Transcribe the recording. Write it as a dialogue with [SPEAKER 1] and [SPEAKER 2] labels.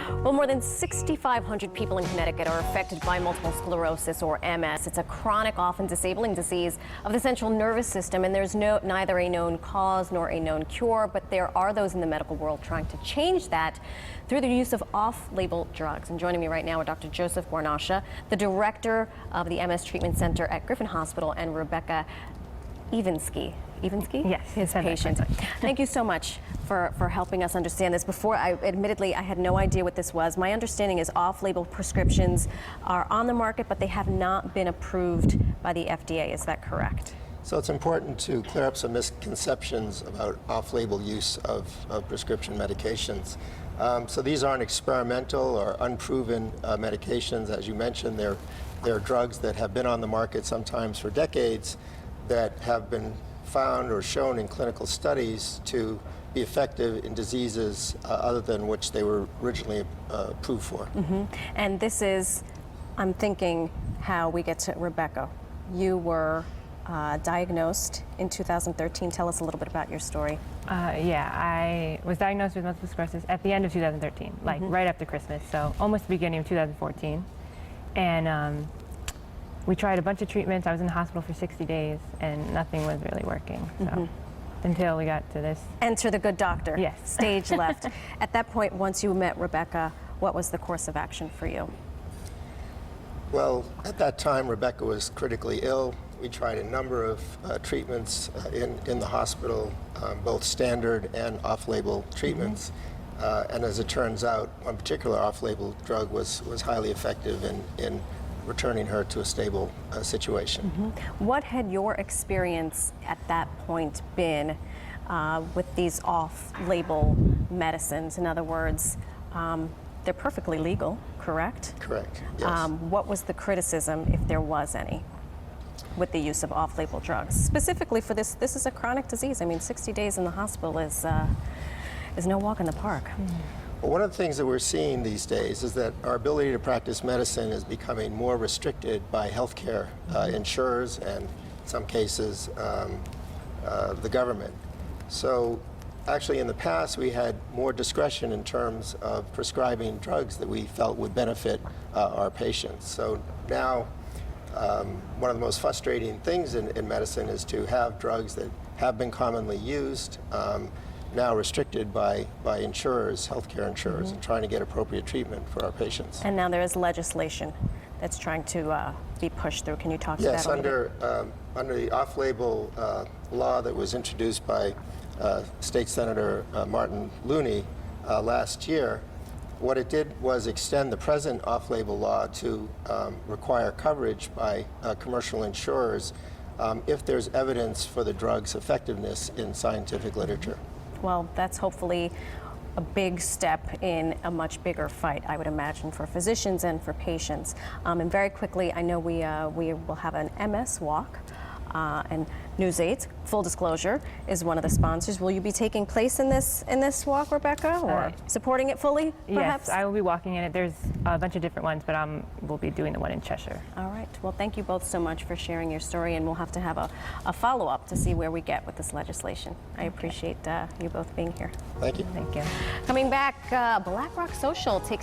[SPEAKER 1] Well, more than 6,500 people in Connecticut are affected by multiple sclerosis, or MS. It's a chronic, often disabling disease of the central nervous system, and there's neither a known cause nor a known cure, but there are those in the medical world trying to change that through the use of off-label drugs. And joining me right now are Dr. Joseph Guarnascia, the director of the MS Treatment Center at Griffin Hospital, and Rebecca Evansky.
[SPEAKER 2] Yes,
[SPEAKER 1] his patient. Thank you so much for helping us understand this. Before, admittedly, I had no idea what this was. My understanding is off-label prescriptions are on the market, but they have not been approved by the FDA. Is that correct?
[SPEAKER 3] So it's important to clear up some misconceptions about off-label use of prescription medications. So these aren't experimental or unproven medications. As you mentioned, they're drugs that have been on the market sometimes for decades that have been found or shown in clinical studies to be effective in diseases other than which they were originally approved for.
[SPEAKER 1] Mm-hmm. And this is, I'm thinking, how we get to Rebecca. You were diagnosed in 2013. Tell us a little bit about your story.
[SPEAKER 2] Yeah, I was diagnosed with multiple sclerosis at the end of 2013, like right after Christmas, so almost the beginning of 2014. And we tried a bunch of treatments. I was in the hospital for 60 days, and nothing was really working. So until we got to this.
[SPEAKER 1] Enter the good doctor.
[SPEAKER 2] Yes.
[SPEAKER 1] Stage left. At that point, once you met Rebecca, what was the course of action for you?
[SPEAKER 3] Well, at that time, Rebecca was critically ill. We tried a number of treatments in the hospital, both standard and off-label treatments. And as it turns out, one particular off-label drug was highly effective in returning her to a stable situation.
[SPEAKER 1] What had your experience at that point been with these off-label medicines? In other words, they're perfectly legal, correct?
[SPEAKER 3] Correct, yes.
[SPEAKER 1] What was the criticism, if there was any, with the use of off-label drugs? Specifically for this is a chronic disease. I mean, 60 days in the hospital is no walk in the park.
[SPEAKER 3] Well, one of the things that we're seeing these days is that our ability to practice medicine is becoming more restricted by healthcare insurers and, in some cases, the government. So actually, in the past, we had more discretion in terms of prescribing drugs that we felt would benefit our patients. So now, one of the most frustrating things in medicine is to have drugs that have been commonly used now restricted by insurers, healthcare insurers, and trying to get appropriate treatment for our patients.
[SPEAKER 1] And now there is legislation that's trying to be pushed through. Can you talk to that a little bit?
[SPEAKER 3] Yes, under the off-label law that was introduced by State Senator Martin Looney last year, what it did was extend the present off-label law to require coverage by commercial insurers if there's evidence for the drug's effectiveness in scientific literature.
[SPEAKER 1] Well, that's hopefully a big step in a much bigger fight, I would imagine, for physicians and for patients. And very quickly, I know we will have an MS walk, and News 8, full disclosure, is one of the sponsors. Will you be taking place in this walk, Rebecca, or supporting it fully, perhaps?
[SPEAKER 2] Yes, I will be walking in it. There's a bunch of different ones, but we'll be doing the one in Cheshire.
[SPEAKER 1] All right. Well, thank you both so much for sharing your story, and we'll have to have a follow-up to see where we get with this legislation. I appreciate you both being here.
[SPEAKER 3] Thank you.
[SPEAKER 2] Thank you.
[SPEAKER 1] Coming back, Black Rock Social takes